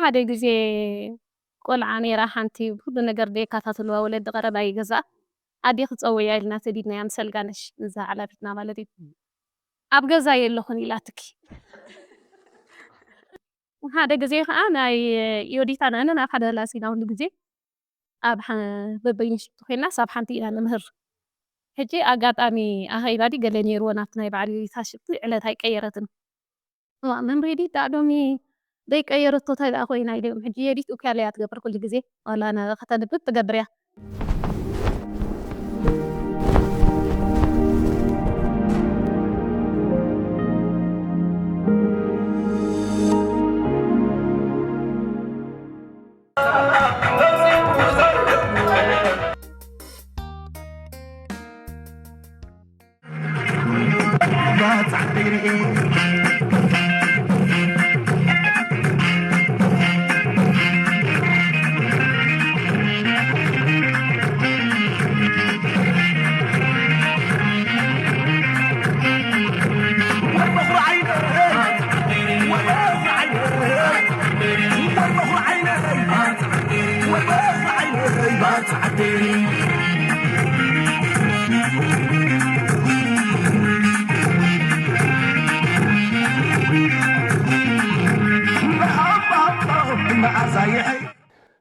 ሓደ ግዜ ቆልዓ ነይራ ሓንቲ ኩሉ ነገር ደይከታተልዋ ወለዲ ቀረባ ይገዛእ ኣዴ ክፀውያ ኢልና ተዲድናያ ምስ ኣልጋነሽ እዛ ሓላፊትና ማለት እዩ ኣብ ገዛ የለኹን ኢላ ትኪ ሓደ ግዜ ከዓ ናይ ዮዲታ ነን ኣብ ሓደ ላሲና ኩሉ ግዜ ኣብ በበይንሽጡ ኮይና ሳብ ሓንቲ ኢና ነምህር ሕጂ ኣጋጣሚ ኣኸይዳ ዲ ገለ ነይርዎ ናብቲ ናይ በዓል ዮዲታ ሽግቲ ዕለት ኣይቀየረትን መምህር ዮዲት ዳዕዶሚ ደይቀየረቶ እንታይ ደኣ ኮይና ኢሎም ሕጂ ዮዲት ውክያለ እያ ትገብር ኩሉ ግዜ ዋላ ከተንብብ ትገብር እያ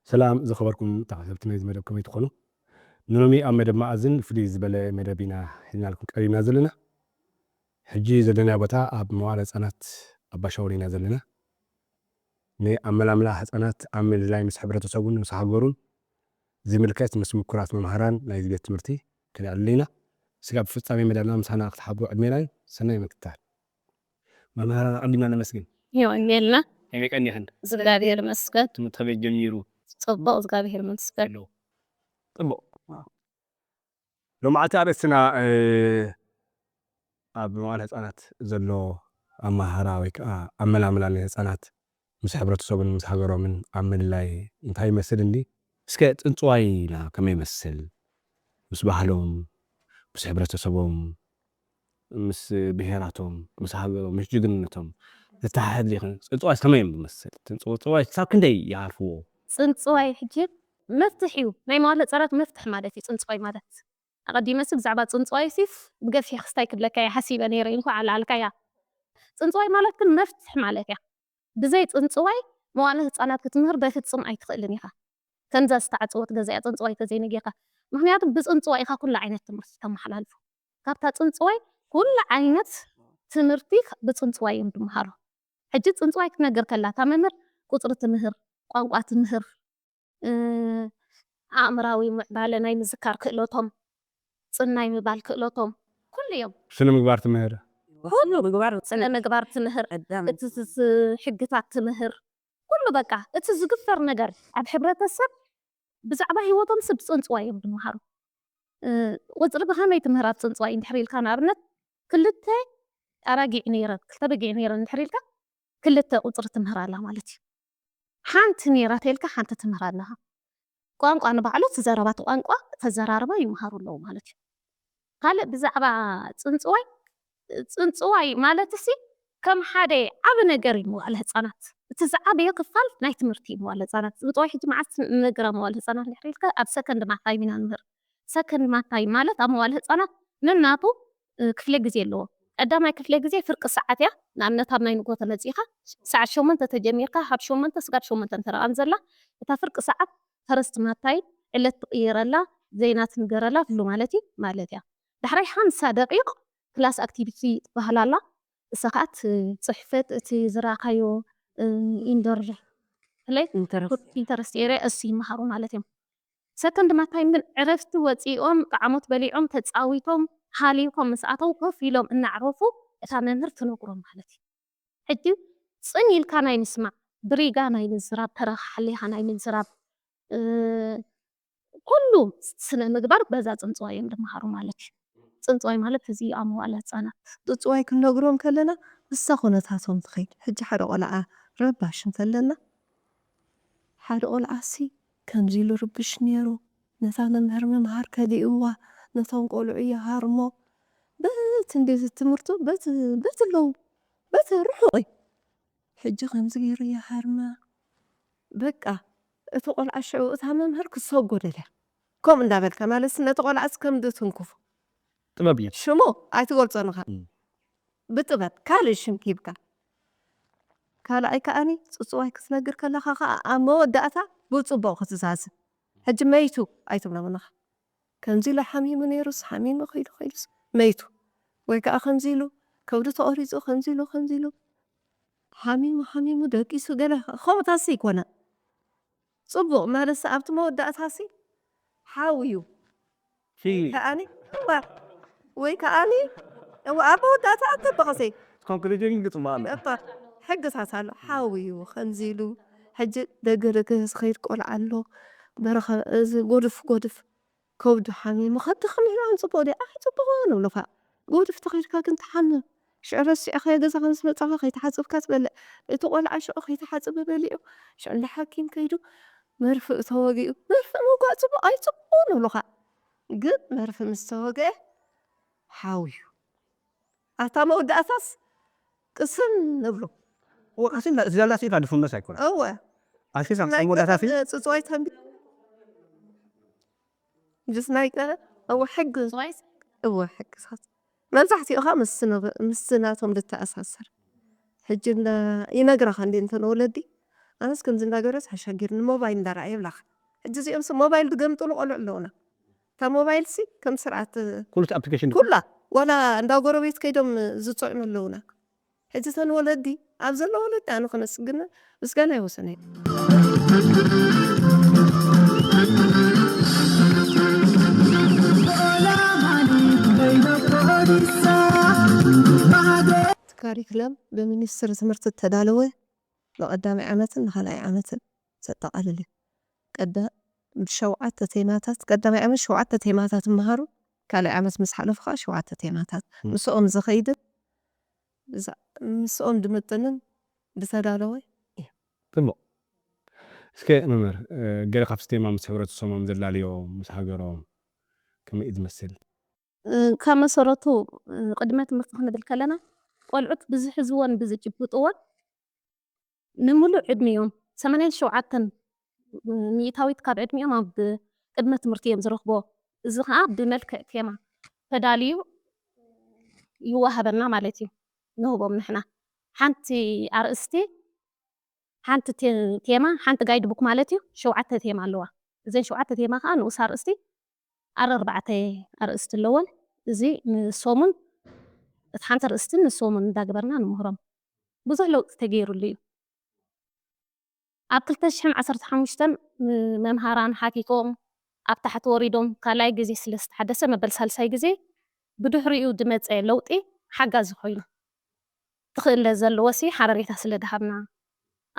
سلام زخبركم تعرفت نايز مدب كم يدخلوا نومي أم مدب مأذن فليز بلا مدبينا حنا لكم قريب نازلنا حجي زدنا بتا أب موارد أنات أبشوري نازلنا ني أملا ملا حسنات أمل لاي مسحبرة تسوون مسحقورون زي ملكات مسمو كرات مهران نايز بيت مرتي كده علينا سقاب فتامي مدبنا مسحنا أقتحبوا عدمينا سنة يمكتال ما مهران عندنا نمسكين يو أنجلنا هيك أني هن زغابير مسكت متخبي جميرو صبوا زغابير مسكت طب لو ما تعرفنا أب موارد حسنات زلوا أما هراويك أملا ملا حسنات مسحبرة تسوون مسحقورو من أمل لاي انتهي مسل عندي سكت انتواي لا كم يمثل مس بحلهم مس حبرة تسوون مس بهيراتهم مس حقهم مش جدنتهم تتحد لي انتواي كم يمثل انتواي ساكن دي يعرفوه صنصواي حجي مفتحيو ناي مالت صارت مفتح مالتي صنصواي مالت أقدي مسك زعبات صنصواي سيف بقفي خستاي كبلك يا حسيبة نيرينكو على الكيا صنصواي مالت كن مفتح مالك يا بزيت صنصواي موالت أنا كتمهر بفتصم أي تخلني إخا كنزا استعصوت جزاء صنصواي تزين جيقة مهنيات بصنصواي إخا كل عينة تمرتي تم حلالفو كابتا صنصواي كل عينة تمرتي بصنصواي مدمهارو حجي صنصواي كنجر كلا تممر قطرة تمهر قوقعة تمهر أمراوي معبالة ناي مذكار كلوتهم صناي مبال كلوتهم كل يوم شنو مقبار تمهر كله مقبار سنة مقبار تمهر اتس حقتات تمهر كله بقى اتس زقفر نجر عب حبرة السب بزعبا هيوتهم سب صنصواي مدمهارو وزرب هامي تمهرات صنصواي نحريل كان أبنت كلته أراجع نيرة كتبجع نيرة نحريلك كلته قطرة تمهر لها مالتي حانت نيرة تلك حانت تمهر لها ቋንቋ ንባዕሉ ተዘራባት ቋንቋ ተዘራርባ ይምሃሩ ኣለዉ ማለት እዩ ካልእ ብዛዕባ ፅንፅዋይ ማለት እሲ ከም ሓደ ዓብ ነገር እዩ መዋእለ ህፃናት እቲ ዝዓበየ ክፋል ናይ ትምህርቲ እዩ መዋእለ ህፃናት ፅንፅዋይ ሕጂ መዓዝ ንነግራ መዋእለ ህፃናት ንሕሪልካ ኣብ ሰከንድ ማታይ ኢና ንምህር ሰከንድ ማታይ ማለት ኣብ መዋእለ ህፃናት ነናቱ ክፍለ ግዜ ኣለዎ ቀዳማይ ክፍለ ግዜ ፍርቂ ሰዓት እያ ንኣብነት ኣብ ናይ ንጎ ተመፂኻ ሰዓት 8 ተጀሚርካ ሃብ 8 ስጋብ 8 ተረኣን ዘላ እታ ፍርቂ ሰዓት ፈረስት ማታይ ዕለት ትቕየረላ ዘይና ትንገረላ ፍሉ ማለት እያ ድሕሪ 50 ደቂቕ ክላስ ኣክቲቪቲ ትበሃል ኣላ እሰኻት ፅሕፈት እቲ ዝረኣኻዮ ኢንዶር ኢንተረስት ኤርያ እሱ ይመሃሩ ማለት እዮም ሰከንድ ማታይ ግን ዕረፍቲ ወፂኦም ጣዕሞት በሊዖም ተፃዊቶም ሃሊኮም ምስኣተው ኮፍ ኢሎም እናዕረፉ እታ መምህር ትነግሮም ማለት እዩ ሕጂ ፅን ኢልካ ናይ ምስማዕ ብሪጋ ናይ ምዝራብ ተረኻሓሊኻ ናይ ምዝራብ ኩሉ ስነ ምግባር በዛ ፅንፅዋይ እዮም ዝመሃሩ ማለት እዩ ፅንፅዋይ ማለት እዚ ኣብ መዋእለ ህፃናት ፅንፅዋይ ክንነግሮም ከለና ንሳ ኩነታቶም ትኸይድ ሕጂ ሓደ ቆልዓ ረባሽ እንተለና ሓደ ቆልዓሲ ከምዚ ኢሉ ርብሽ ነይሩ ነታ መምህር ምምሃር ከዲእዋ ነቶም ቆልዑ ይሃርሞ በቲ እንዴት ትምህርቱ በቲ ለው በቲ ርሑቕ ሕጂ ከምዚ ገይሩ ይሃርማ بقى تقول عشو تهم مهر كسوق لها كم ندبل كمال السنة تقول عسكم دتنكف ጥበብ እያ شمو أيتقول صنخ بتبت كالش مكيبك كالا أي كأني صوي كسنجر كلا خا أما ودأتها بتصبوا خصاص حج ميتو أيتم منخ كنزيل حميم نيرس حميم خيلس ميتو ويكا خنزيلو كودة أوريزو خنزيلو حميم دقي سجله خو تاسيك وانا صبوا ما لسه أبت ما ودأتها سي حاويو شي كأني ويكأني وأبو ودأتها تبغسي ኮንክሪቲንግ ጥማለ أبا حق ساسالو حاويو خنزيلو حج دقرقس خير قول علو برخ قدف كود حميم خد خمينا عن صبودي صبغون ولا فا قدف تغير كنت حمل شعرس أخي جزا خمس متى أخي تحسب كسب تقول عشو أخي تحسب بليو شو اللي حاكين كيدو مرفق ثواقي مرفق موقع صبو أي صبغون ولا فا قد مرفق مستواقي حاويو أتامو ود أساس قسم نبلو ወቀሲን ዝያላሲ ታድፉነስ አይኮነ أوه አሲሳም ሰሞዳታፊ صوي تنبي جس نايكا أو حق ስዋይስ أوه حق صات مزحتي خمس سناتهم للتأسسر حجنا ينقرا خندي انت ولدي أنا سكن زندا جرس حشاجر الموبايل دار عيب لخ حجزي أمس موبايل دقم طلع لونه تا موبايل سي كم سرعة ኩሉ አፕሊኬሽን كلها ولا عند قربيت كيدهم زطع من لونه حجزنا ولدي أبزل ولدي أنا خمس جنا بس كان يوصلني كاريكلم بمنستر تمرت التدالوي لقدام عامة لخلاي عامة ستقلل قد شوعت تيماتات قدام عامة شوعت تيماتات مهارو كالي عامة مسحلف خا شوعت تيماتات مسؤوم زخيد مسؤوم دمتنن بتدالوي ጥሞ እስከ መምህር ገለ ካብ ስቴማ ምስ ሕብረተሰቦም ዘላልዮም ምስ ሃገሮም ከመይ እዩ ዝመስል ካብ መሰረቱ ቅድመ ትምህርቲ ክንብል ከለና ቆልዑት ብዝሕዝዎን ብዝጭብጥዎን ንምሉእ ዕድሚኦም 87 ሚእታዊት ካብ ዕድሚኦም ኣብ ቅድመ ትምህርቲ እዮም ዝረኽቦ እዚ ከዓ ብመልክዕ ቴማ ተዳልዩ ይወሃበና ማለት እዩ ንህቦም ንሕና ሓንቲ ኣርእስቲ ሓንቲ ቴማ ሓንቲ ጋይድ ቡክ ማለት እዩ 7 ቴማ ኣለዋ እዘን 7 ቴማ ከዓ ንኡስ ኣርእስቲ ኣርባዕተ ኣርእስቲ ኣለወን እዚ ንሶሙን እቲ ሓንቲ ኣርእስቲ ንሶሙን እንዳገበርና ንምሁሮም ብዙሕ ለውጢ ተገይሩሉ እዩ ኣብ 2015 መምሃራን ሓቲቶም ኣብ ታሕቲ ወሪዶም ካልኣይ ግዜ ስለ ዝተሓደሰ መበል ሳልሳይ ግዜ ብድሕሪኡ ድመፀ ለውጢ ሓጋዚ ኮይኑ ትኽእለ ዘለዎሲ ሓበሬታ ስለ ድሃብና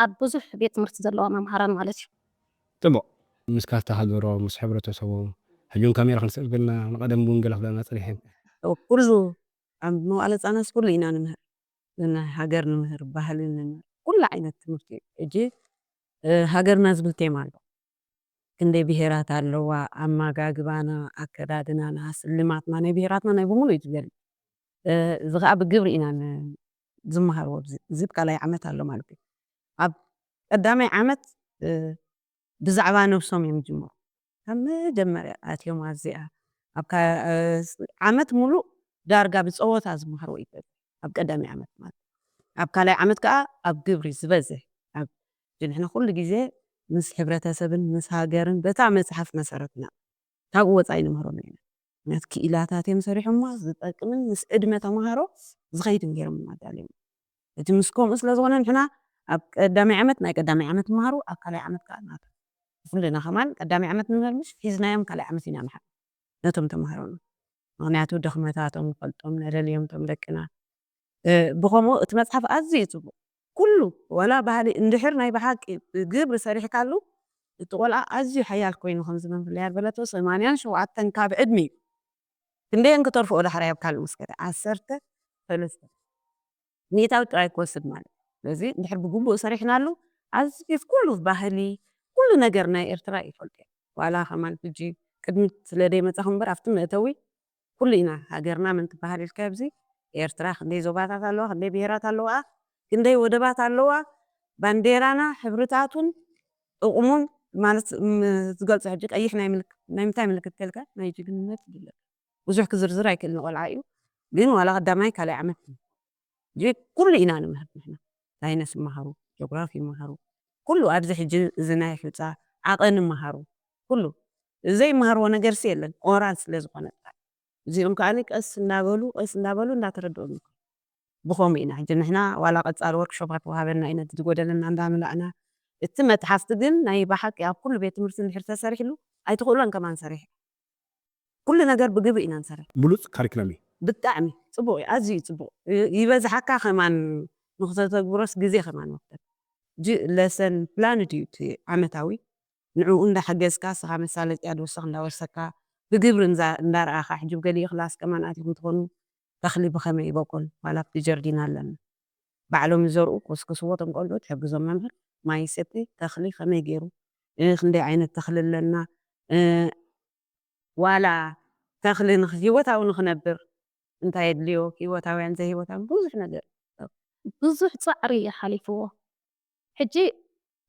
ኣብ ብዙሕ ቤት ትምህርቲ ዘለዋ መምሃራን ማለት እዩ ጥሞ ምስ ካልታ ሃገሮም ምስ ሕብረተሰቦም ሕጂውን ካሜራ ክንስዕብ ገልና ንቐደም እውን ገለ ክለና ፀኒሐን ኩሉ ኣብ መዋእለ ህፃናት ኩሉ ኢና ንምህር ሃገር ንምህር ባህሊ ንምህር ኩሉ ዓይነት ትምህርቲ ሕጂ ሃገርና ዝብል ቴማ ኣሎ ክንደይ ብሄራት ኣለዋ ኣመጋግባና ኣከዳድናና ስልማትና ናይ ብሄራትና ናይ ብምሉ እዩ ዝገልፅ እዚ ከዓ ብግብሪ ኢና ዝመሃርዎ እዚ ካልኣይ ዓመት ኣሎ ማለት እዩ ኣብ ቀዳማይ ዓመት ብዛዕባ ነብሶም እዮም ጅመሩ ካብ መጀመርያ ኣትዮም ኣዚኣ ኣብ ዓመት ሙሉእ ዳርጋ ብፀወታ ዝመሃርዎ እዩ ኣብ ቀዳማይ ዓመት ማለት ኣብ ካልኣይ ዓመት ከዓ ኣብ ግብሪ ዝበዝሕ ኣብ ንሕና ኩሉ ግዜ ምስ ሕብረተሰብን ምስ ሃገርን በታ መፅሓፍ መሰረትና ካብኡ ወፃኢ ንምህሮም ኢና ምክንያቱ ክኢላታት እዮም ሰሪሖሞ ዝጠቅምን ምስ ዕድመ ተምሃሮ ዝኸይድን ገይሮም ኣዳልዮም እቲ ምስ ከምኡ ስለ ዝኾነ ንሕና ኣብ ቀዳማይ ዓመት ናይ ቀዳማይ ዓመት ምሃሩ ኣብ ካልኣይ ዓመት ከዓ ናት ኩልና ከማን ቀዳማይ ዓመት ንምህር ምስ ሒዝናዮም ካልኣይ ዓመት ኢና ንሓ ነቶም ተምሃሮና ምክንያቱ ደኽመታቶም ንፈልጦም ነደልዮም ቶም ደቅና ብከምኡ እቲ መፅሓፍ ኣዝዩ ፅቡቅ ኩሉ ወላ ባህሊ እንድሕር ናይ ብሓቂ ብግብሪ ሰሪሕካሉ እቲ ቆልዓ ኣዝዩ ሓያል ኮይኑ ከምዚ መምፍለያ በለቶ 87 ካብ ዕድሚ ክንደየን ክተርፍኦ ዳሕራይ ኣብ ካልእ መስከረ 13 ሚእታዊ ጥራይ ክወስድ ማለት ስለዚ እንድሕር ብግቡእ ሰሪሕናሉ ኣዝዩ ኩሉ ባህሊ ኩሉ ነገር ናይ ኤርትራ ይፈልጥ ዋላ ከማን ሕጂ ቅድሚት ስለደይ መፅኹ እምበር ኣብቲ መእተዊ ኩሉ ኢና ሃገርና ምን ትበሃል ኢልካ ኣብዚ ኤርትራ ክንደይ ዞባታት ኣለዋ ክንደይ ብሄራት ኣለዋ ክንደይ ወደባት ኣለዋ ባንዴራና ሕብርታቱን ጥቕሙን ማለት ዝገልጽ ሕጂ ቀይሕ ናይ ምንታይ ምልክት ከልካ ናይ ጅግንነት ይግለጽ ብዙሕ ክዝርዝር ኣይክእልን ቆልዓ እዩ ግን ዋላ ቀዳማይ ካልኣይ ዓመት ኩሉ ኢና ንምህር ንሕና ሳይንስ ይመሃሩ ጂኦግራፊ ይመሃሩ ኩሉ ኣብዚ ሕጂ እዚ ናይ ሕፃ ዓቐን ይመሃሩ ኩሉ ዘይመሃርዎ ነገርሲ የለን ኦራል ስለ ዝኾነ እዚኦም ከዓኒ ቀስ እናበሉ እናተረድኦም ብኸምኡ ኢና ሕጂ ንሕና ዋላ ቀጻሊ ወርክሾፓት ወሃበና ኢና ዝጎደለና እንዳምላእና እቲ መፅሓፍቲ ግን ናይ ብሓቂ ኣብ ኩሉ ቤት ትምህርቲ እንድሕር ተሰሪሕሉ ኣይትኽእሎን ከማን ሰሪሕ ኩሉ ነገር ብግብእ ኢና ንሰርሕ ሙሉፅ ካሪክለም እዩ ብጣዕሚ ፅቡቅ እዩ ኣዝዩ ፅቡቅ ይበዝሓካ ከማን ንክተተግብሮስ ግዜ ከማን ወቅተት ለሰን ፕላን ድዩ እቲ ዓመታዊ ንዕኡ እንዳሓገዝካ ስኻ መሳለጥያ ድወስኽ እንዳወሰካ ብግብሪ እንዳረኣኻ ሕጂ ገሊኡ ክላስ ከማን ኣትኩም ትኾኑ ተኽሊ ብኸመይ ይበቁል ዋላ ኣብቲ ጀርዲና ኣለና ባዕሎም ይዘርኡ ኮስክስዎ እቶም ቆልዑ ትሕግዞም መምህር ማይ ይሰቲ ተኽሊ ከመይ ገይሩ ክንደይ ዓይነት ተኽሊ ኣለና ዋላ ተኽሊ ሂወታዊ ንኽነብር እንታይ የድልዮ ሂወታውያን ዘይሂወታዊ ብዙሕ ነገር ብዙሕ ፃዕሪ ሓሊፍዎ ሕጂ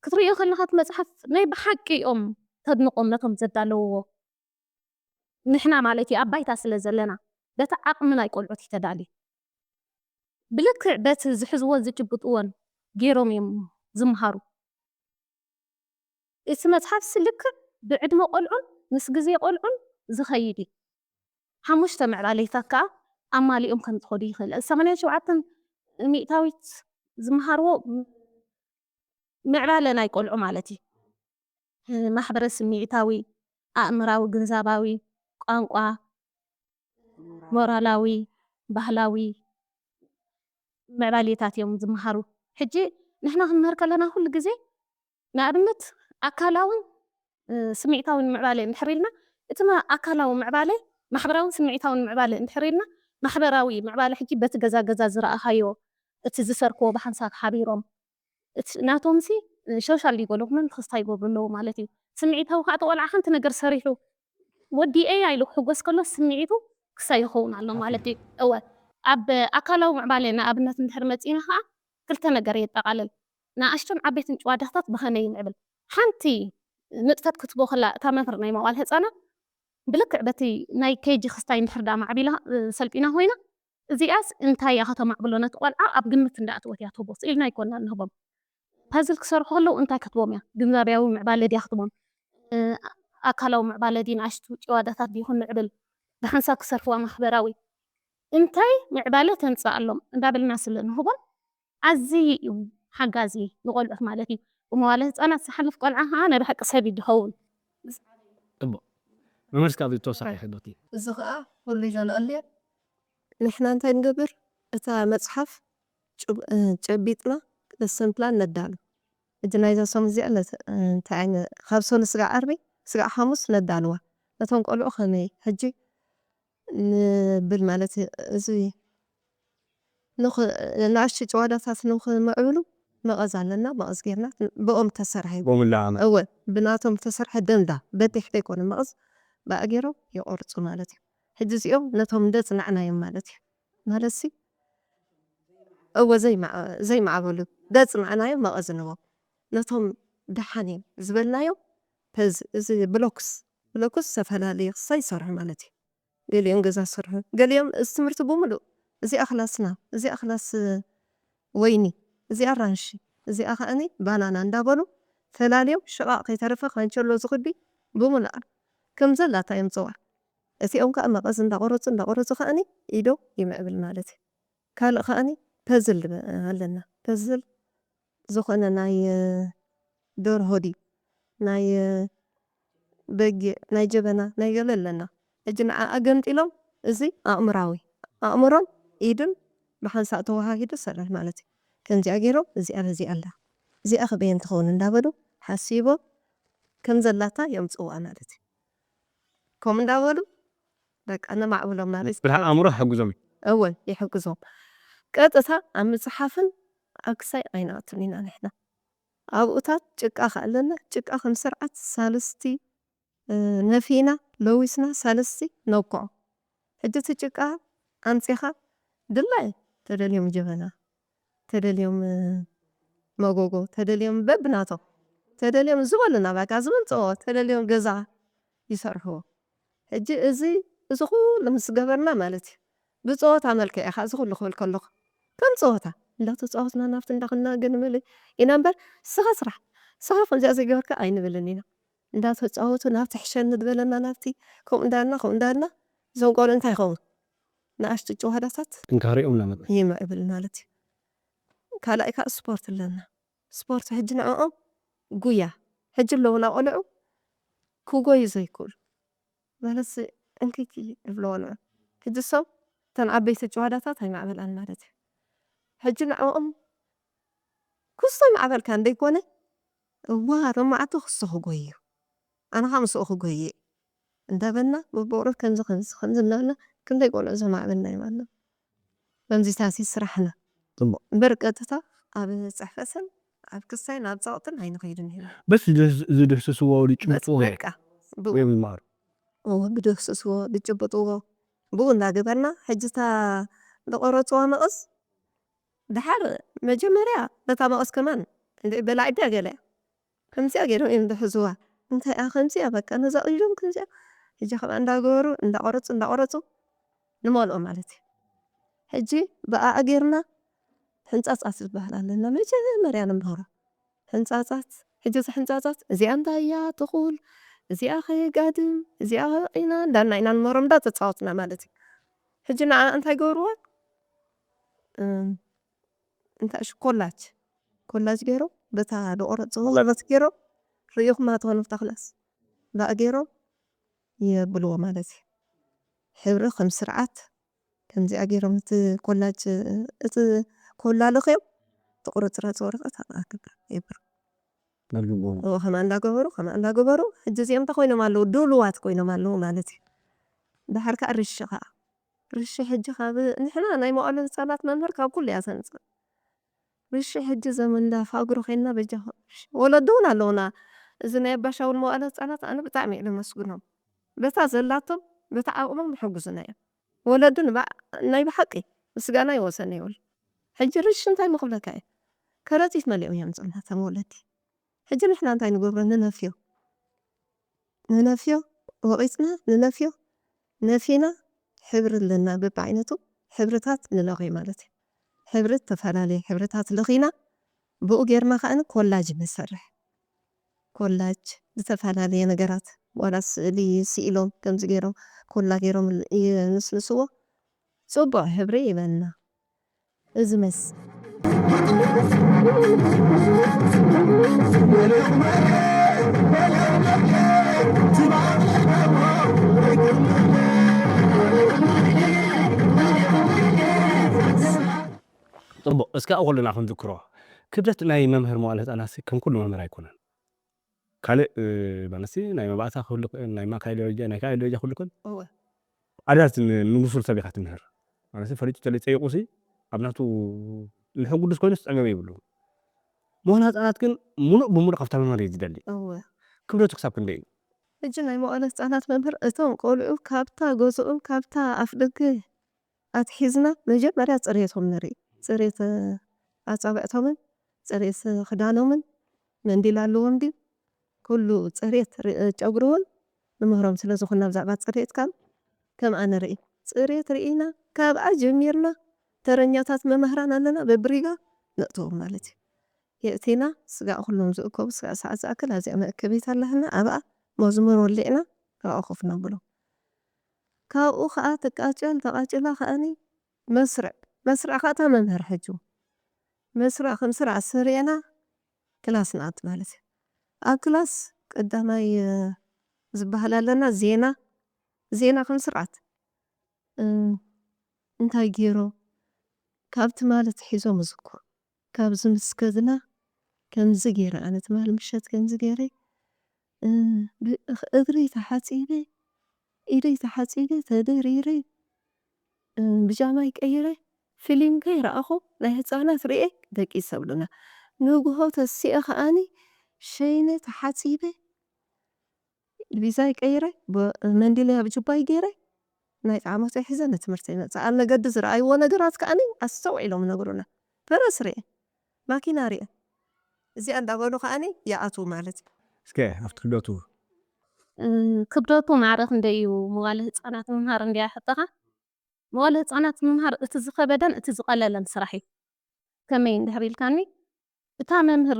ክትሪኦ ከለካ እቲ መፅሓፍ ናይ ብሓቂ እዮም ተድንቆም ነቶም ዘዳለውዎ ንሕና ማለት እዩ ኣብ ባይታ ስለ ዘለና በቲ ዓቕሚ ናይ ቆልዑት እዩ ተዳልዩ ብልክዕ በቲ ዝሕዝዎን ዝጭብጥዎን ገይሮም እዮም ዝምሃሩ እቲ መፅሓፍ ልክዕ ብዕድመ ቆልዑን ምስ ግዜ ቆልዑን ዝኸይድ እዩ 5 ምዕባለይታት ከዓ ኣማሊኦም ከም ዝኸዱ ይኽእል 87 ሚእታዊት ዝምሃርዎ ምዕባለ ናይ ቆልዑ ማለት እዩ ማሕበረሰብ ስምዒታዊ ኣእምራዊ ግንዛባዊ ቋንቋ ሞራላዊ ባህላዊ ምዕባለታት እዮም ዝምሃሩ ሕጂ ንሕና ክንምህር ከለና ኩሉ ግዜ ንኣብነት ኣካላውን ስምዒታውን ምዕባለ እንድሕር ኢልና እቲ ኣካላዊ ምዕባለ ማሕበራውን ስምዒታውን ምዕባለ እንድሕር ኢልና ማሕበራዊ ምዕባለ ሕጂ በቲ ገዛ ገዛ ዝረኣኻዮ እቲ ዝሰርክዎ ብሓንሳብ ሓቢሮም ናቶምሲ ሶሻል ዲቨሎፕመንት ክስታይ ይገብሩ ኣለዎ ማለት እዩ ስምዒታዊ ከዓ ተቆልዓ ሓንቲ ነገር ሰሪሑ ወዲኤ ኢሉ ክሕጎስ ከሎ ስምዒቱ ክሳይ ይኸውን ኣሎ ማለት እዩ እወ ኣብ ኣካላዊ ምዕባለ ንኣብነት እንድሕር መፂና ከዓ ክልተ ነገር የጠቃልል ንኣሽቶን ዓበይትን ጨዋዳታት ብኸመይ ንዕብል ሓንቲ ንጥፈት ክትቦ ከላ እታ መምህር ናይ መዋዕለ ህፃናት ብልክዕ በቲ ናይ ኬጂ ክስታይ እንድሕር ዳ ማዕቢላ ሰልጢና ኮይና እዚኣስ እንታይ እያ ከተማዕብሎ ነቲ ቆልዓ ኣብ ግምት እንዳኣተወት እያ ትህቦ ኢልና ይኮና ንህቦም ፓዝል ክሰርሑ ከለዉ እንታይ ክትቦም እያ ግንዛቤያዊ ምዕባለ ድያ ክትቦም ኣካላዊ ምዕባለ ዲ ንኣሽቱ ጨዋዳታት ዲኹን ንዕብል ብሓንሳብ ክሰርሕዋ ማሕበራዊ እንታይ ምዕባለ ተምፅእ ኣሎም እንዳበልና ስለ ንህቦም ኣዝዩ እዩ ሓጋዚ ንቆልዑት ማለት እዩ ብመዋዕለ ህፃናት ዝሓልፍ ቆልዓ ከዓ ናይ ብሓቂ ሰብ እዩ ዝኸውን መምህር እስካብ ዝተወሰኸ ይሕዶት እዚ ከዓ ኩሉ ዘንቀልየ ንሕና እንታይ ንገብር እታ መፅሓፍ ጨቢጥና ለሰን ፕላን ነዳሉ እጂ ናይዛ ሶም እዚኣ እንታይ ዓይነት ካብ ሰኑ ስጋዕ ዓርቢ ስጋዕ ሓሙስ ነዳልዋ ነቶም ቆልዑ ከመይ ሕጂ ንብል ማለት እዚ ንኣሽቱ ጨዋዳታት ንክምዕብሉ መቐዝ ኣለና መቐዝ ጌርና ብኦም ተሰርሐ እወ ብናቶም ተሰርሐ ደንዳ በቲሕተ ይኮነ መቐዝ ብኣ ገይሮም ይቆርፁ ማለት እዩ ሕጂ እዚኦም ነቶም እንደፅናዕናዮም ማለት እዩ ማለት ሲ እወ ዘይማዕበሉ ደፅናዕናዮም መቐዝ ንቦም ነቶም ደሓን እዮም ዝበልናዮም እዚ ብሎክስ ዝተፈላለዩ ክሳይ ይሰርሑ ማለት እዩ ገሊኦም ገዛ ዝሰርሑ ገሊኦም እዚ ትምህርቲ ብምሉእ እዚኣ ክላስና እዚኣ ክላስ ወይኒ እዚኣ ኣራንሺ እዚኣ ከዓኒ ባናና እንዳበሉ ፈላልዮም ሽቓቕ ከይተረፈ ካንቸሎ ዝኽቢ ብምሉእ ከም ዘላታ እዮም ፅዋዕ እቲኦም ከዓ መቐዝ እንዳቆረፁ ከዓኒ ኢዶም ይምዕብል ማለት እዩ ካልእ ከዓኒ ፐዝል ኣለና ፐዝል ዝኾነ ናይ ደርሆ ድዩ ናይ በጊዕ ናይ ጀበና ናይ ገለ ኣለና ሕጂ ንዓ ኣገንጢሎም እዚ ኣእምራዊ ኣእምሮን ኢድን ብሓንሳብ ተዋሃሂዱ ሰርሕ ማለት እዩ ከምዚኣ ገይሮም እዚኣ በዚኣ ኣላ እዚኣ ክበየን ትኸውን እንዳበሉ ሓሲቦም ከም ዘላታ የምፅዋ ማለት እዩ ከምኡ እንዳበሉ በቃ ነማዕብሎም ማለት እዩ ብርሃን ኣእምሮ ይሕግዞም እወን ይሕግዞም ቀጥታ ኣብ ምፅሓፍን ኣብ ክሳይ ኣይንኣቱን ኢና ንሕና ኣብኡታት ጭቃ ከኣለና ጭቃ ከም ስርዓት ሳልስቲ ነፊና ለዊስና ሳልስቲ ነውቅዖ ሕጂ እቲ ጭቃ ኣንፂኻ ድላይ ተደልዮም ጀበና ተደልዮም መጎጎ ተደልዮም በብናቶም ተደልዮም ዝበሉና በቃ ዝመንፅዎ ተደልዮም ገዛ ይሰርሕዎ ሕጂ እዚ ኩሉ ምስ ገበርና ማለት እዩ ብፀወታ መልክዕ ኢኻ እዚ ኩሉ ክብል ከለኹ ከም ፀወታ እንዳተፃወትና ናብቲ እንዳክናገንብል ኢና እምበር ስኻ ስራሕ ስኻ ከምዚኣ ዘይገበርካ ኣይንብልን ኢና እንዳተፃወቱ ናብቲ ሕሸኒ ዝበለና ናብቲ ከምኡ እንዳልና እዞም ቆልዑ እንታይ ይኸውን ንኣሽቱ ጨዋዳታት እንካሪኦም ናመጥ ይምዕብል ማለት እዩ ካልኣይ ከዓ ስፖርት ኣለና ስፖርት ሕጂ ንዕኦም ጉያ ሕጂ ኣለውና ቆልዑ ክጎዩ ዘይክእሉ ማለት እንከይቲ ይብለዎ ንዑ ሕጂ ሰብ እተን ዓበይቲ ጨዋዳታት ኣይማዕበላን ማለት እዩ ሕጂ ንዕኦም ክስቶ ማዕበልካ እንደይኮነ እዋ ሎማዓቱ ክስቶ ክጎዩ ኣነ ከዓ ምስኡ ክጎይ እንዳበልና በብቁርብ ከምዚ እናበልና ክንደይ ቆልዑ ዘማዕበልና እዮም ኣለዉ ከምዚታት እዩ ስራሕና እምበር ቀጥታ ኣብ ፅሕፈትን ኣብ ክሳይን ኣብ ፀቕጥን ኣይንኸይድን ኢና በስ ዝድህስስዎ ዝጭብጥዎ በቃ ወይም ይመሃሩ ብድህስስዎ ዝጭብጥዎ ብኡ እንዳገበርና ሕጂ እታ ዝቆረፅዋ መቐስ ድሓር መጀመርያ በታ መቐስ ከማን በላዕዳ ገለ ከምዚኣ ገይሮም እዮም ዝሕዝዋ እንታይ እያ ከምዚኣ በቃ ነዛ ኢሎም ከምዚኣ ሕጂ ከምኣ እንዳገበሩ እንዳቆረፁ ንመልኦ ማለት እዩ ሕጂ ብኣኣ ጌርና ሕንፃፃት ዝበሃል ኣለና መጀመርያ ንምሃሮ ሕንፃፃት ሕጂ እዚ ሕንፃፃት እዚኣ እንታይ እያ ትኹል እዚኣ ኸየጋድም እዚኣ ኸበቂና እንዳልና ኢና ንመሃሮም እንዳተፃወትና ማለት እዩ ሕጂ ንዓ እንታይ ገበርዎ እንታይ ኮላጅ ገይሮም በታ ዝቆረፅዎ ቆርበት ገይሮም ርኢኹማ ትኾኑ ብታ ክላስ ብኣ ገይሮም የብልዎ ማለት እዩ ሕብሪ ከም ስርዓት ከምዚኣ ገይሮም እቲ ኮላጅ እቲ ኮላ ለኺዮም ተቁርፅራፅ ወረቐት ኣብኣ የብሩ ከማ እንዳገበሩ ሕጂ እዚኦም እንታይ ኮይኖም ኣለዉ ድልዋት ኮይኖም ኣለዉ ማለት እዩ ድሓር ከዓ ርሺ ከዓ ርሺ ሕጂ ካብ ንሕና ናይ መቐለ ህፃናት መምህር ካብ ኩሉ እያ ተንፅእ ርሺ ሕጂ ዘመን እንዳፋግሩ ኮይንና በጃ ወለዶ እውን ኣለውና እዚ ናይ ኣባሻውን መቐለ ህፃናት ኣነ ብጣዕሚ እየ ለመስግኖም በታ ዘላቶም በታ ዓቕሞም ይሕግዙና እዮም ወለዱ ናይ ብሓቂ ምስጋና ይወሰነ ይብሉ ሕጂ ርሺ እንታይ ምኽብለካ እየ ከረጢት መሊኦም እዮም ፅናቶም ወለዲ ሕጂ ንሕና እንታይ ንገብሮ ንነፍዮ ወቂፅና ንነፍዮ ነፊና ሕብሪ ኣለና በቢዓይነቱ ሕብርታት ንለኺ ማለት እዩ ሕብሪ ተፈላለየ ሕብርታት ለኺና ብኡ ጌርና ከዓኒ ኮላጅ ንሰርሕ ኮላጅ ዝተፈላለዩ ነገራት ዋላ ስእሊ ስኢሎም ከምዚ ገይሮም ኮላ ገይሮም ይንስንስዎ ፅቡቅ ሕብሪ ይበልና እዚ መስ ፅቡቅ እስካ ኩልና ክንዝክሮ ክብደት ናይ መምህር መዋእለ ህፃናት ከም ኩሉ መምህር ኣይኮነን ካልእ ባነሲ ናይ መባእታ ክህሉ ናይ ማካይድ ደረጃ ናይ ካልእ ደረጃ ክህሉ ይኽእል ኣዳት ንሙሱል ሰብ ኢኻ ትምህር ማለት ፈሊጡ ተለይፀይቁሲ ኣብ ናቱ ንሕጉድስ ኮይኑስ ፀገም ይብሉ መዋእለ ህፃናት ግን ሙሉእ ብሙሉእ ካብታ መምህር እዩ ዝደሊ ክብደቱ ክሳብ ክንደይ እዩ ሕጂ ናይ መቐለ ህፃናት መምህር እቶም ቆልዑ ካብታ ገዝኦም ካብታ ኣፍ ደገ ኣትሒዝና መጀመርያ ፅሬቶም ንርኢ ፅሬት ኣፃብዕቶምን ፅሬት ክዳኖምን መንዲል ኣለዎም ድዩ ኩሉ ፅሬት ጨጉሪ እውን ንምህሮም ስለ ዝኾና ብዛዕባ ፅሬት ከምኣ ንርኢ ፅሬት ርኢና ካብኣ ጀሚርና ተረኛታት መምህራን ኣለና በብሪጋ ነእትዎም ማለት እዩ የእቲና ስጋእ ኩሎም ዝእከቡ ስጋእ ሰዓት ዝኣክል ኣብዚኣ መእከቢት ኣለና ኣብኣ መዝሙር ወሊዕና ካብኡ ኮፍ ነብሎ ካብኡ ከዓ ተቃጭል ተቃጭላ ከዓኒ መስርዕ ከዓ እታ መምህር ሕጂ መስርዕ ከም ስርዓ ሰሪዕና ክላስ ንኣቱ ማለት እዩ ኣብ ክላስ ቀዳማይ ዝበሃል ኣለና ዜና ከም ስርዓት እንታይ ገይሮ ካብቲ ማለት ሒዞም ዝክሩ ካብዚ ምስከዝና ከምዚ ገይረ ኣነ ትማል ምሸት ከምዚ ገይረ እግሪ ተሓፂበ ኢደይ ተሓፂበ ተደሪረ ብጃማይ ቀይረ ፊልም ከይረኣኹ ናይ ህፃናት ርኤ ደቂ ሰብሉና ንግሆ ተሲአ ከዓኒ ሸይነ ተሓፂበ ዲቪዛይ ቀይረ መንዲለያ ብጅባይ ገይረ ናይ ጣዕሞተይ ሒዘ ንትምህርቲ ይመፅእ ኣብ መገዲ ዝረኣይዎ ነገራት ከዓኒ ኣስተውዒሎም ነግሩና ፈረስ ርኤ ማኪና ርኤ እዚኣ እንዳበሉ ከዓኒ ይኣትዉ ማለት እዩ እስከ ኣብቲ ክብደቱ ክብደቱ ማዕረ ክንደይ እዩ መዋእለ ህፃናት ምምሃር እንድያ ሕተኻ መዋእለ ህፃናት ምምሃር እቲ ዝኸበደን እቲ ዝቐለለን ስራሕ እዩ ከመይ እንድሕር ኢልካኒ እታ መምህር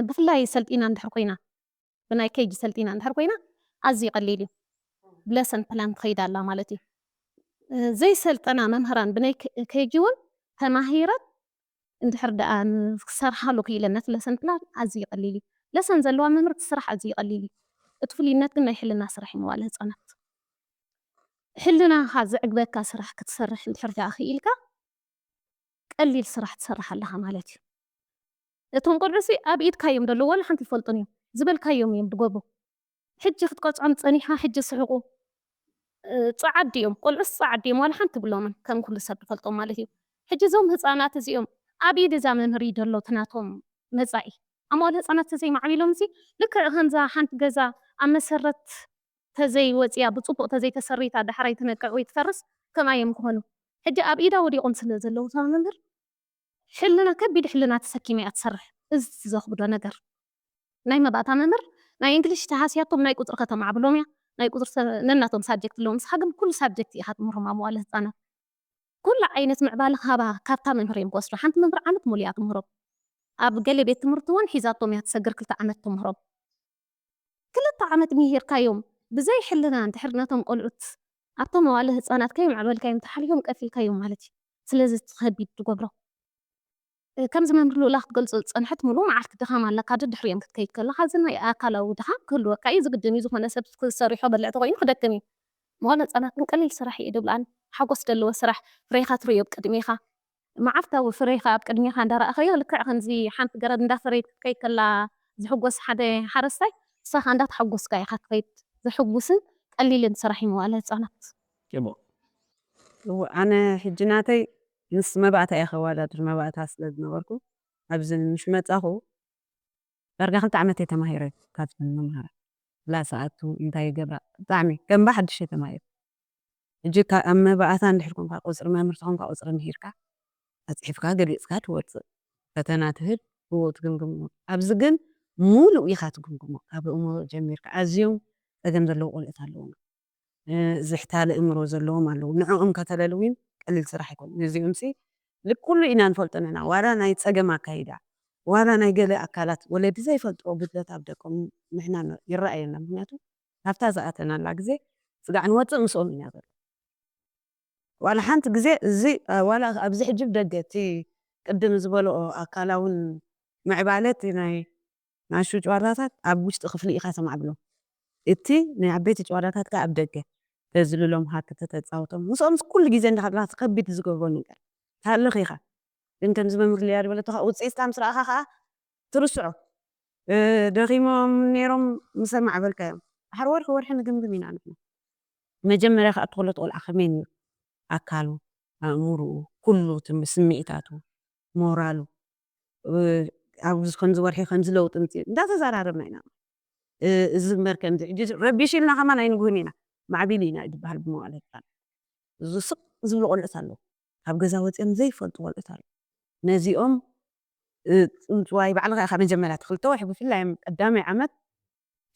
ብፍላይ ሰልጢና እንድሕር ኮይና ብናይ ኬጂ ሰልጢና እንድሕር ኮይና ኣዝዩ ቀሊል እዩ ብለሰን ፕላን ትኸይድ ኣላ ማለት እዩ ዘይሰልጠና መምህራን ብናይ ኬጂ እውን ተማሂረን እንድሕር ደኣ ክሰርሓሉ ክኢለን ነቲ ለሰን ፕላን ኣዝዩ ቀሊል እዩ ለሰን ዘለዋ መምህር እቲ ስራሕ ኣዝዩ ቀሊል እዩ እቲ ፍሉይነት ግን ናይ ሕልና ስራሕ እዩ መዋእለ ህፃናት ሕልናኻ ዘዕግበካ ስራሕ ክትሰርሕ እንድሕር ደኣ ክኢልካ ቀሊል ስራሕ ትሰርሕ ኣለኻ ማለት እዩ እቶም ቆልዑሲ ኣብ ኢድካ እዮም ደለዉ ወላ ሓንቲ ይፈልጡን እዮም ዝበልካዮም እዮም ድገብሩ ሕጂ ክትቀፅዖም ፀኒሕካ ሕጂ ስሕቁ ፃዓዲ እዮም ቆልዑስ ፃዓዲ እዮም ዋላ ሓንቲ ብሎምን ከም ኩሉ ሰብ ትፈልጦም ማለት እዩ ሕጂ እዞም ህፃናት እዚኦም ኣብ ኢድ እዛ መምህር እዩ ደሎ እቲ ናቶም መፃኢ ኣብ መዋእለ ህፃናት ተዘይማዕቢሎም እዚ ልክዕ ከምዛ ሓንቲ ገዛ ኣብ መሰረት ተዘይ ወፅያ ብፅቡቅ ተዘይተሰሪታ ዳሕራይ ትነቅዕ ወይ ትፈርስ ከምኣ እዮም ክኾኑ ሕጂ ኣብ ኢዳ ወዲቖም ስለ ዘለዉ እታ መምህር ሕልና ከቢድ ሕልና ተሰኪማ እያ ትሰርሕ እዚ ዘኽብዶ ነገር ናይ መባእታ መምህር ናይ እንግሊሽ ተሃስያቶም ናይ ቁፅሪ ከተማዕብሎም እያ ናይ ቁፅሪ ነናቶም ሳብጀክት ኣለዎም ንስኻ ግን ኩሉ ሳብጀክት ኢኻ ትምህሮም ኣብ መዋእለ ህፃናት ኩሉ ዓይነት ምዕባለ ካብታ መምህር እዮም ክወስዱ ሓንቲ መምህር ዓመት ሙሉ እያ ትምህሮም ኣብ ገለ ቤት ትምህርቲ እውን ሒዛቶም እያ ትሰግር 2 ዓመት ትምህሮም 2 ዓመት ምሂርካዮም ብዘይ ሕልና እንድሕር ነቶም ቆልዑት ኣብቶም መዋእለ ህፃናት ከይምዕበልካዮም ተሓልዮም ቀፊልካዮም ማለት እዩ ስለዚ ትኸቢድ ትገብሮ ከምዚ መምህር ልኡላ ክትገልፆ ዝፀንሐት ሙሉእ መዓልቲ ድኻም ኣለካ ድሕሪኦም ክትከይድ ከለካ እዚ ናይ ኣካላዊ ድኻም ክህልወካ እዩ ዝግድን እዩ ዝኾነ ሰብ ክሰሪሖ በልዕቲ ኮይኑ ክደክም እዩ መዋእለ ህፃናት ግን ቀሊል ስራሕ እዩ ድብልኣን ሓጎስ ዘለዎ ስራሕ ፍሬኻ ትርእዮ ቅድሜኻ መዓልታዊ ፍሬኻ ኣብ ቅድሜኻ እንዳረኣኸዮ ልክዕ ከምዚ ሓንቲ ገረድ እንዳፈረየት ክትከይድ ከላ ዝሕጎስ ሓደ ሓረስታይ ንስኻ እንዳተሓጎስካ ኢኻ ትኸይድ ዘሕጉስን ቀሊልን ስራሕ እዩ መዋእለ ህፃናት ኣነ ሕጂ ናተይ ምስ መባእታ እየ ከዋዳድር መባእታ ስለ ዝነበርኩ ኣብዚ ምስ መፃኹ ዳርጋ 2 ዓመት እየ ተማሂረ ካብቲ መምሃራ ላሰኣቱ እንታይ ይገብራ ብጣዕሚ ከም ባሓድሽ እየ ተማሂረ ሕጂ ኣብ መባእታ እንድሕር ኮንካ ቁፅሪ መምህርቲ ኮንካ ቁፅሪ ምሂርካ ኣፅሒፍካ ገሊፅካ ትወፅእ ፈተና ትህብ ብኡ ትግምግሞ ኣብዚ ግን ሙሉእ ኢኻ ትግምግሞ ካብ እምሮ ጀሚርካ ኣዝዮም ፀገም ዘለዎ ቆልዑት ኣለዎም ዝሕታለ እምሮ ዘለዎም ኣለዉ ንዕኦም ከተለልውን ቀሊል ስራሕ ኣይኮኑን እዚኦም ሲ ኩሉ ኢና ንፈልጦን ኢና ዋላ ናይ ፀገም ኣካይዳ ዋላ ናይ ገለ ኣካላት ወለዲ ዘይፈልጥዎ ጉድለት ኣብ ደቆም ንሕና ይረኣየና ምክንያቱ ካብታ ዝኣተናላ ግዜ ፅጋዕ ንወፅእ ምስኦም ኢና ዘሎ ዋላ ሓንቲ ግዜ እዚ ዋላ ኣብዚ ሕጂ ብደገ እቲ ቅድም ዝበልኦ ኣካላውን ምዕባለት ናይ ናሹ ጨዋታታት ኣብ ውሽጢ ክፍሊ ኢኻ ተማዕብሎም እቲ ናይ ዓበይቲ ጨዋታታት ከዓ ኣብ ደገ ተዝልሎም ሃክተ ተፃወቶም ምስኦም ኩሉ ግዜ እንዳኸድካ ከቢድ ዝገብሮ ነገር ታልኽ ኢኻ ግን ከምዚ መምህር ልያ ዝበለቶ ውፅኢትካ ምስ ረኣኻ ከዓ ትርስዖ ደኺሞም ነይሮም ምስ ማዕበልካዮም ድሓር ወርሒ ወርሒ ንግምግም ኢና ንሕና መጀመርያ ከዓ እትኮሎ ቆልዓ ከመይ ነይሩ ኣካሉ ኣእምርኡ ኩሉ ስምዒታቱ ሞራሉ ኣብ ከምዚ ወርሒ ከምዚ ለውጢ ምፅእ እንዳተዘራረብና ኢና እዚ እምበር ከምዚ ሕጂ ረቢሽ ኢልና ከማ ኣይንጉህን ኢና ማዕቢል ኢና ዝበሃል ብመዋእለ ህፃናት እዚ ስቕ ዝብሉ ቆልዑት ኣለዉ ካብ ገዛ ወፂኦም ዘይፈልጡ ቆልዑት ኣለዉ ነዚኦም ፅንፅዋይ ባዕልኻ ኢኻ መጀመርያ ትኽልተ ወይ ብፍላይ ቀዳማይ ዓመት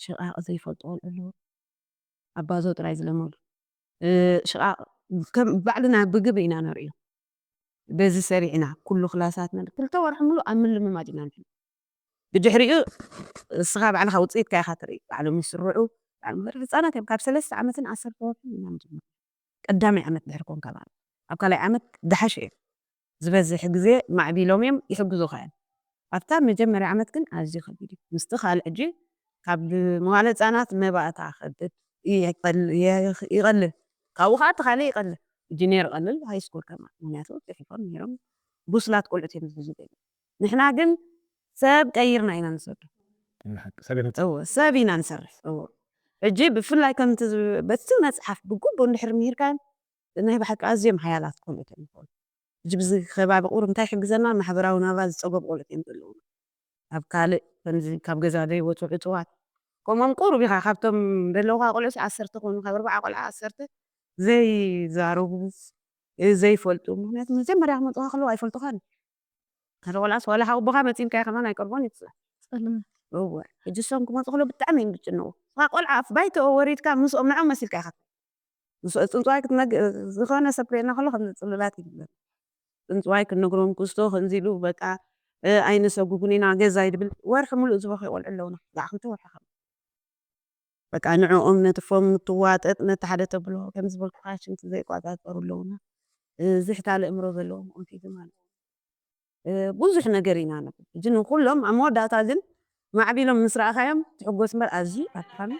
ሽቓቕ ዘይፈልጡ ቆልዑ ኣለዉ ኣባዞ ጥራይ ዝለመዱ ሽቓቕ ባዕልና ብግብ ኢና ነርእዮ በዚ ሰሪዕና ኩሉ ክላሳትና 2 ወርሒ ሙሉእ ኣብ ምልምማድ ኢና ንሕና ብድሕሪኡ እስኻ ባዕልኻ ውፅኢትካ ኢኻ ትርኢ ባዕሎም ይስርዑ ህፃናት እዮም ካብ 3 ዓመትን 10 ወርሕን ኢና ንጅምር ቀዳማይ ዓመት ድሕሪ ኮንካ ማለት ኣብ ካልኣይ ዓመት ዝሓሸ እዮም ዝበዝሕ ግዜ ማዕቢሎም እዮም ይሕግዙካ እዮም ኣብታ መጀመርያ ዓመት ግን ኣዝዩ ከቢድ እዩ ምስቲ ካልእ ሕጂ ካብ መዋእለ ህፃናት መባእታ ከድድ ይቐልል ካብኡ ከዓ እቲ ካልእ ይቐልል ጂኔር ይቐልል ሃይስኩል ከማ ምክንያቱ ፅሒፎም ነይሮም ቡስላት ቆልዑት እዮም ዝብዙ ንሕና ግን ሰብ ቀይርና ኢና ንሰርሕ ሰብ ኢና ንሰርሕ ሕጂ ብፍላይ ከምቲ በቲ መፅሓፍ ብግቡእ እንድሕር ምሂርካ ናይ ባሕቂ ኣዝዮም ሓያላት ቆልዑት እዮም ዝኮኑ ሕጂ ብዚ ከባቢ ቁር እንታይ ይሕግዘና ማሕበራዊ ናብራ ዝፀገሙ ቆልዑት እዮም ዘለዉ ኣብ ካልእ ከምዚ ካብ ገዛ ዘይወፁ ዕፅዋት ከምኦም ቁሩብ ኢኻ ካብቶም ዘለውካ ቆልዑት 10 ኮኑ ካብ 4 ቆልዓ 10 ዘይዛረቡ ዘይፈልጡ ምክንያቱ መጀመርያ ክመፁካ ከለዉ ኣይፈልጡኻን ከረወላስ ወላ ሓው በኻ መፂን ካይ ከማን ኣይቀርቦን ይጽላሕ ጸልም እወ እጅሶም ክመጽ ኸሎ ብጣዕሚ ይምጭነው ቆልዓ ኣፍ ባይተ ወሪድካ ምስኦም ንዖም መሲልካ ኢኻ ጽንጽዋይ ዝኾነ ሰብ ከይና ኸሎ ከም ጽልላት ይብለን ጽንጽዋይ ክንነግሮም ክስቶ ከምዚ ኢሉ በቃ ኣይነሰጉጉን ኢና ገዛ ይድብል ወርሒ ሙሉእ ዝበኸ ይቆልዑ ኣለውና ዛዕኽልተ ወርሒ ከም በቃ ንዕኦም ነቲ ፎም ምትዋጠጥ ነቲ ሓደ ተብሎ ከም ዝበልኩ ሽንቲ ዘይቋጻጸሩ ኣለውና ዝሕታለ እምሮ ዘለዎም ኦቲዝም ኣሎ ብዙሕ ነገር ኢና ነብል እጅን ኩሎም ኣብ መወዳእታ ግን ማዕቢሎም ምስ ረኣኻዮም ትሕጎስ እምበር ኣዝዩ ኣድካሚ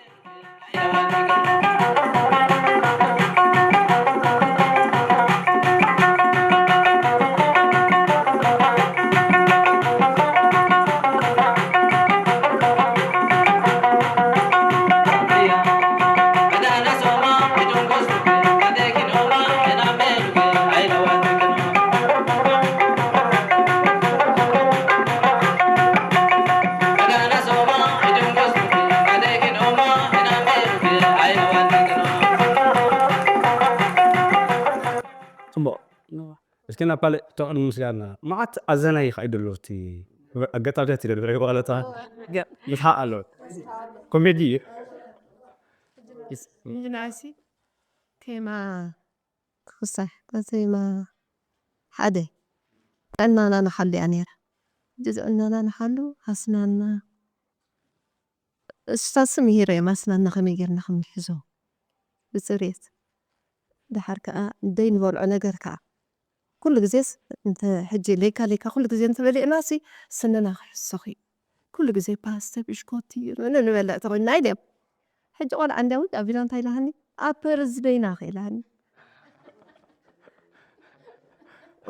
እስኪ ናባለ ተቕን ምስጋና ማዓት ኣዘናይ ኸይደሎቲ ኣገጣብታት ይደል ረይዋለታ ምስሓ ኣሎ ኮሜዲ ምናሲ ቴማ ክሳሕ ከዘይማ ሓደ ጠናና ንሓሉ እያ ነይራ ጅዝዕናና ንሓሉ ሃስናና እስታስም ይሄረ ማስናና ከመይ ጌርና ክንሕዞ ብፅሬት ድሓር ከዓ እንደይ ንበልዖ ነገር ከዓ ኩሉ ግዜስ እንተ ሕጂ ሌካ ኩሉ ግዜ እንተበሊዕናሲ ስንና ክሕሰኺ ኩሉ ግዜ ፓስተ ብሽኮቲ ንበልዕ ተኮይንና ኢልዮም ሕጂ ቆልዓ እንዳውድ ኣቢላ እንታይ ኢላሃኒ ኣብ ፐረዝደይና ኸኢላሃኒ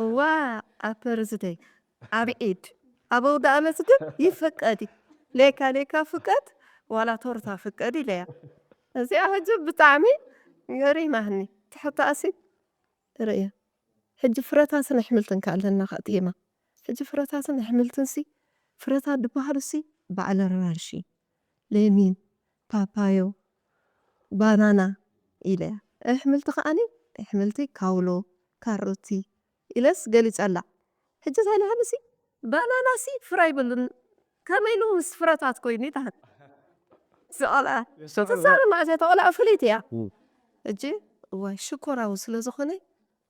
እዋ ኣብ ፐረዝደይ ኣብ ዒድ ኣብ ኣውደ ኣመት ግን ይፍቀድ ሌካ ፍቀድ ዋላ ቶርታ ፍቀድ ኢለያ እዚኣ ሕጂ ብጣዕሚ ገሪማህኒ ትሕታእሲ ርእየ ሕጂ ፍረታትን ኣሕምልትን ካለና ኸጥየማ ሕጂ ፍረታትን ኣሕምልትንሲ ፍረታት ድበሃሉሲ በዓል ኣራንሺ ለሚን ፓፓዮ ባናና ኢለያ ኣሕምልቲ ከዓኒ ኣሕምልቲ ካውሎ ካሮቲ ኢለስ ገሊፀላ ሕጂ ታይልሃንሲ ባናናሲ ፍራ ይብሉን ከመይ ኢሉ ምስ ፍረታት ኮይኑ ይታሃት ዝቆልዓ ትዛር ማዕዘታ ቆልዓ ፍልይቲ እያ ሕጂ እዋይ ሽኮራዊ ስለ ዝኾነ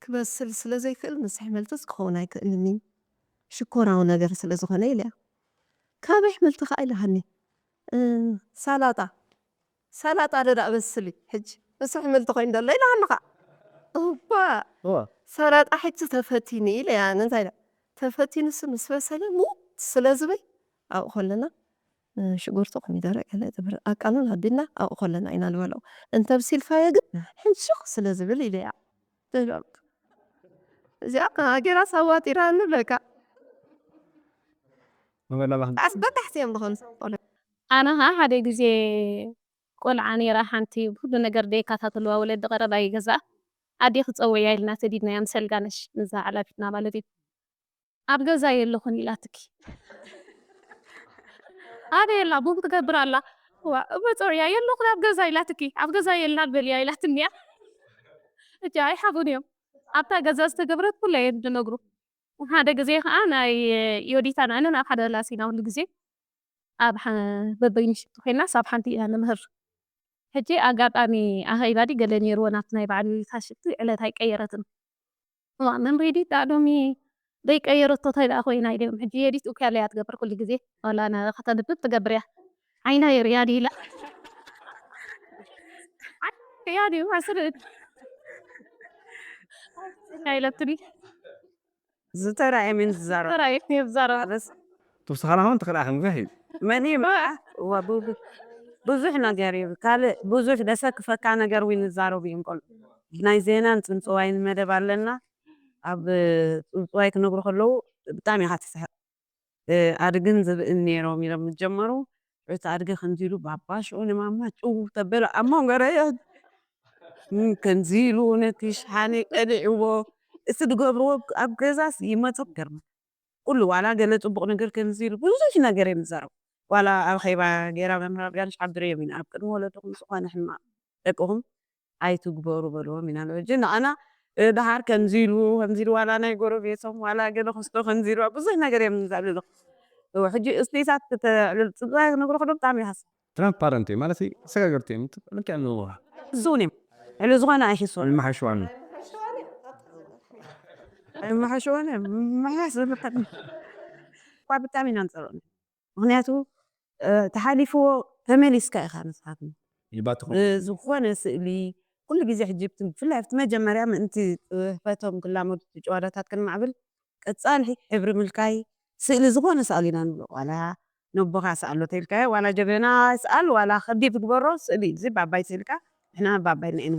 ክበስል ስለ ዘይክእል ምስ ኣሕምልትስ ክኸውን ኣይክእልኒ ሽኮራዊ ነገር ስለ ዝኾነ ኢለያ ካብ ኣሕምልቲ ከዓ ኢልሃኒ ሰላጣ ደዳእ በስሊ ሕጂ ምስ ኣሕምልቲ ኮይኑ ደሎ ኢልሃኒ ከዓ እባ ሰላጣ ሕጂ ተፈቲኒ ኢለያ እንታይ ተፈቲንስ ምስ በሰለ ሙት ስለ ዝበይ ኣብኡ ከለና ሽጉርቲ ኮሚደረ ገለ ጥብሪ ኣቃሉን ኣዲና ኣብኡ ከለና ኢና ንበልዖ እንተብሲልካዮ ግን ሕንሽኽ ስለ ዝብል ኢለያ ተበልኩ እዚኣ ጌራ ሳዋጢራ ንብለካ ኣስ በታሕቲ እዮም ዝኾኑ ኣነ ሓደ ግዜ ቆልዓ ነይራ ሓንቲ ብኩሉ ነገር ደይካታተልዋ ወለዲ ቀረባ ይገዛእ ኣዴ ክፀወያ ኢልና ተዲድናያ ምሰልጋነሽ ንዛ ሓላፊትና ማለት እዩ ኣብ ገዛ የለኹን ኢላ ትኪ ኣደ የላ ቡክ ትገብር ኣላ በፀርያ የለኹን ኣብ ገዛ ኢላ ትኪ ኣብ ገዛ የልና በልያ ኢላ ትንያ እጃ ኣይሓፉን እዮም ኣብታ ገዛ ዝተገብረት ኩላ እዮም ዝነግሩ ሓደ ግዜ ከዓ ናይ ዮዲታን ኣነን ኣብ ሓደ ላሲና ኩሉ ግዜ ኣብ በበይንሽጡ ኮይና ሳብ ሓንቲ ኢና ንምህር ሕጂ ኣጋጣሚ ኣኸይባዲ ገለ ነይርዎ ናብቲ ናይ በዓል ዮዲታ ሽቱ ዕለት ኣይቀየረትን መንሬዲ ዳዕዶሚ ደይቀየረቶ ተይዳ ኮይና ኢልዮም ሕጂ የዲት ውክያለ እያ ትገብር ኩሉ ግዜ ዋላ ከተንብብ ትገብር እያ ዓይና የርያ ዲላ ያ ዲ ማስር ናይለትኒ ዝተራእየ ምን ዝዛረብ ተራእየ ዝዛረብ በስ ተወሳኺና ሆን ተኽልኣኸም ፍሒል መኒ ብዙሕ ነገር እዩ ካልእ ብዙሕ ደሰክፈካ ነገር ውን ዝዛረቡ እዮም ቆልዑ ናይ ዜናን ፅንፅዋይን መደብ ኣለና ኣብ ፅንፅዋይ ክነግሩ ከለዉ ብጣዕሚ ኢኻ ትስሕቕ ኣድግን ዝብእን ነይሮም ኢሎም ዝጀመሩ እቲ ኣድገ ከምዚ ኢሉ ባባ ሽዑ ንማማ ጭው ተበለ ኣብ መንጎ ረአዮ ከምዚ ኢሉ ነቲ ሸሓነ ቀሊዕዎ እቲ ዝገብርዎ ኣብ ገዛስ ይመፅቕ ገርመ ኩሉ ዋላ ገለ ፅቡቕ ነገር ከምዚ ኢሉ ብዙሕ ነገር እዮም ዝዛረቡ ዋላ ኣብ ኸይባ ጌራ መምህር ጋንሽ ዓብድርዮም ኢና ኣብ ቅድሚ ወለድኹም ዝኾነ ሕማቕ ደቅኹም ኣይትግበሩ በልዎም ኢና ንበጅ ንኣና دحر كنزيلو ولا ناي ጎረቤቶም ولا ገለ ክስቶ ከንዚሉ ብዙሕ ነገር እዮም ዝብሉ ሕጂ እስቴታት ፅባይ ነግሮ ከዶ ብጣዕሚ ይሃስ ትራንስፓረንት ማለት ሰጋገርቲ ልክ ያለው ዙንም ኢሉ ዝኾነ ኣይሕሶን ማሐሽዋን ማሐሽዋን ማሐስ ኳ ብጣዕሚ ኢና ንፀልኦ ምክንያቱ ተሓሊፍዎ ተመሊስካ ኢኻ ንስኻትኩም ይባትኹም ዝኾነ ስእሊ ኩሉ ግዜ ሕጂ ብፍላይ ኣብቲ መጀመርያ ምእንቲ ፅሕፈቶም ክላመዱ ጨዋዳታት ክንማዕብል ቀፃሊ ሕብሪ ምልካይ ስእሊ ዝኾነ ሰኣሊ ኢና ንብሎ ዋላ ነቦኻ ሰኣሎ ተይልካዮ ዋላ ጀበና ይሰኣል ዋላ ከዲ ትግበሮ ስእሊ እዚ ባባይ ስእልካ ንሕና ባባይ ንአን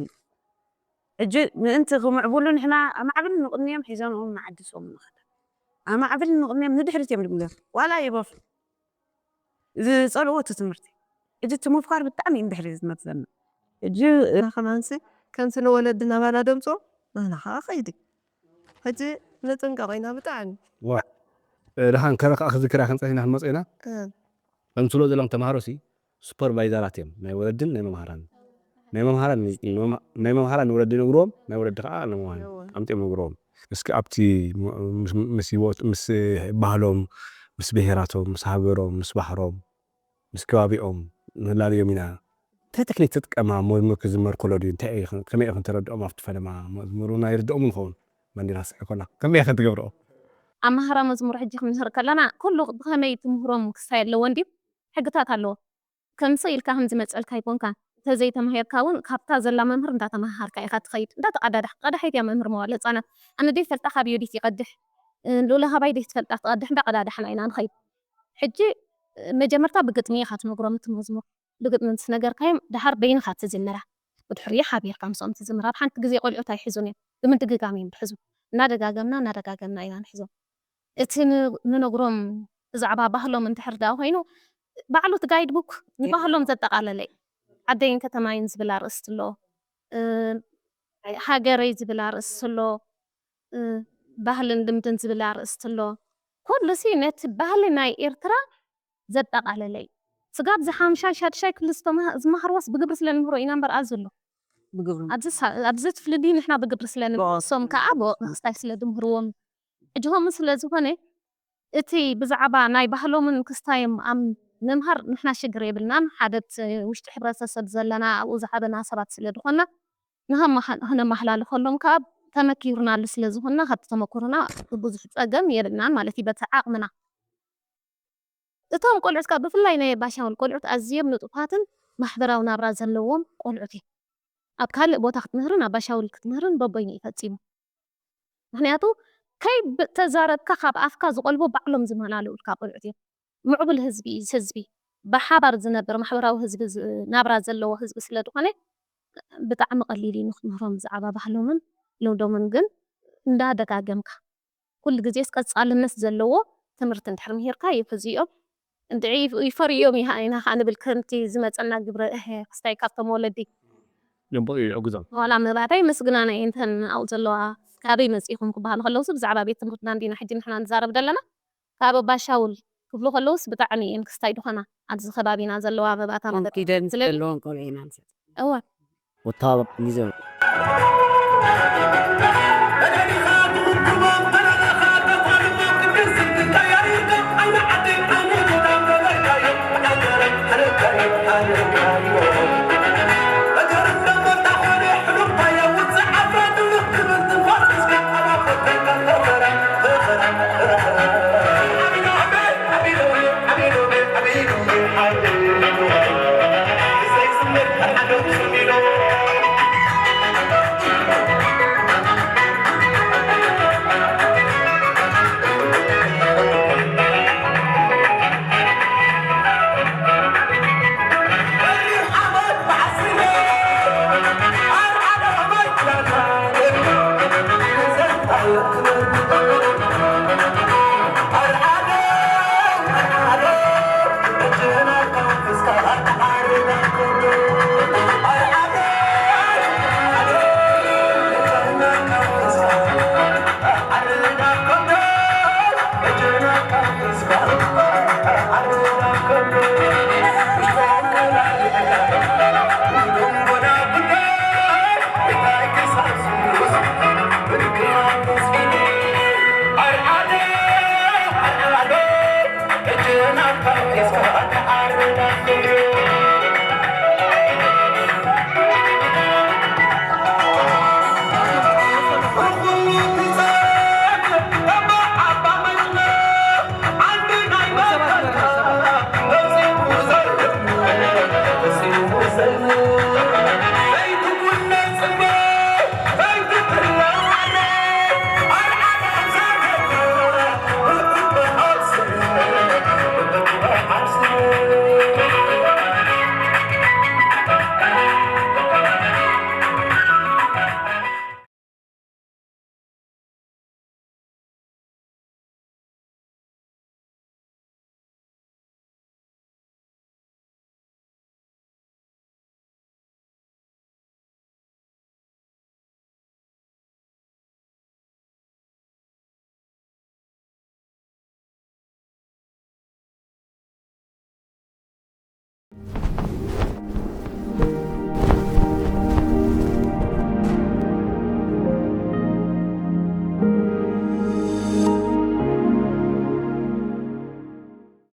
ሕጂ ምእንቲ ክምዕብሉ ንሕና ኣማዕብል ንቕንዮም ሒዞምኦም መዓድሶም ንኽእል ኣማዕብል ንቕንዮም ንድሕሪት እዮም ድምሎ ዋላ ይበፍ ዝፀልዎ እቲ ትምህርቲ ሕጂ እቲ ምፍካር ብጣዕሚ እዩ ንድሕሪ ዝመፅዘና ሕጂ ከማንሲ ከምቲ ንወለድና ባና ደምፆ ንሕና ከዓ ኸይዲ ሕጂ ንጥንቀቕ ኢና ብጣዕሚ ድኻን ከረካ ክዝክራ ክንፀኒና ክንመፅ ኢና ከምትብሎ ዘሎም ተምሃሮ ሲ ሱፐርቫይዘራት እዮም ናይ ወለድን ናይ መምሃራን ናይ መምሃራን ንወለዲ ነግርዎም ናይ ወለዲ ከዓ ንመምሃራን ኣምጢኦም ነግርዎም እስኪ ኣብቲ ምስ ባህሎም ምስ ብሄራቶም ምስ ሃገሮም ምስ ባሕሮም ምስ ከባቢኦም ንህላለዮም ኢና እንታይ ቴክኒክ ትጥቀማ መዝሙር ክዝመር ከሎ ድዩ እንታይ ከመይ ክንተረድኦም ኣብቲ ፈለማ መዝሙሩ ናይ ርድኦም ንኸውን ባንዴራ ስዕ ኮላ ከመይ ክትገብርኦ ኣማሃራ መዝሙር ሕጂ ክንምህር ከለና ኩሉ ብኸመይ ትምህሮም ክሳይ ኣለዎ እንድዩ ሕግታት ኣለዎ ከምዚ ኢልካ ከምዚ መፀልካ ይኮንካ እንተዘይተማሂርካ እውን ካብታ ዘላ መምህር እንዳተማሃርካ ኢኻ ትኸይድ እንዳተቀዳድሕ ቀዳሒት እያ መምህር መዋእለ ህፃናት ኣነ ደይ ፈልጣ ካብዮ ዲት ይቀድሕ ሉላ ካባይ ደይ ትፈልጣ ትቀድሕ እንዳቀዳድሕና ኢና ንኸይድ ሕጂ መጀመርታ ብግጥሚ ኢኻ ትነግሮም እቲ መዝሙር ብግጥሚ ትነገርካዮም ድሓር በይንኻ ትዝምራ ብድሕሪኡ ሓቢርካ ምስኦም ትዝምራ ብሓንቲ ግዜ ቆልዑት ኣይሕዙን እዮም ብምድግጋም እዮም ዝሕዙ እናደጋገምና ኢና ንሕዞም እቲ ንነግሮም ብዛዕባ ባህሎም እንድሕር ዳ ኮይኑ ባዕሉ እቲ ጋይድ ቡክ ንባህሎም ዘጠቃለለ እዩ ዓደይን ከተማይን ዝብል ኣርእስቲ ኣሎ ሃገረይ ዝብል ኣርእስቲ ኣሎ ባህልን ልምድን ዝብል ኣርእስቲ ኣሎ ኩሉ ሲ ነቲ ባህሊ ናይ ኤርትራ ዘጠቃለለ እዩ ስጋብ ዝሓምሻይ ሻድሻይ ክፍሊ ዝመሃርዎስ ብግብሪ ስለ ንምህሮ ኢና እምበር ኣዝ ኣሎ ኣብዚ ትፍልዲ ንሕና ብግብሪ ስለ ንሶም ከዓ ብወቅቲ ስለ ድምህርዎም ሕጂሆም ስለ ዝኾነ እቲ ብዛዕባ ናይ ባህሎምን ክስታዮም ንምሃር ንሕና ሽግር የብልናን ሓደት ውሽጢ ሕብረተሰብ ዘለና ኣብኡ ዝዓበና ሰባት ስለ ዝኾና ክነመሓላልፈሎም ከዓ ተመኪሩናሉ ስለ ዝኾና ካብቲ ተመክሮና ብዙሕ ፀገም የብልናን ማለት እዩ በቲ ዓቕምና እቶም ቆልዑት ከዓ ብፍላይ ናይ ባሻውል ቆልዑት ኣዝዮም ንጡፋትን ማሕበራዊ ናብራ ዘለዎም ቆልዑት እዮም ኣብ ካልእ ቦታ ክትምህርን ኣብ ባሻውል ክትምህርን በበይኑ ይፈፂሙ ምክንያቱ ከይ ተዛረብካ ካብ ኣፍካ ዝቆልቦ ባዕሎም ዝመላለኡልካ ቆልዑት እዮም ምዕቡል ህዝቢ ብሓባር ዝነብር ማሕበራዊ ህዝቢ ናብራ ዘለዎ ህዝቢ ስለ ዝኾነ ብጣዕሚ ቀሊል እዩ ንክትምህሮም ብዛዕባ ባህሎምን ልምዶምን ግን እንዳደጋገምካ ኩሉ ግዜ ቀፃልነት ዘለዎ ትምህርቲ እንድሕር ምሂርካ ይፍዝኦም እንድዒ ይፈርዮም ኢና ከዓ ንብል ከምቲ ዝመፀና ግብረ ክስታይ ካብቶም ወለዲ ينبغي يعقزهم ዋላ ምባታይ ምስግናና እንተን ኣብኡ ዘለዋ ካበይ መፂኹም ክበሃሉ ከለውስ ብዛዕባ ቤት ትምህርትና እንዲና ሕጂ ንሕና ንዛረብ ዘለና ካብ ባሻውል ክፍሉ ከለውስ ብጣዕሚ እየን ክስታይ ድኾና ኣብዚ ከባቢና ዘለዋ ኣበባታት ኪደን ዘለዎም ቆልዑ ኢና ንሰጥ እዋ وطابق نزل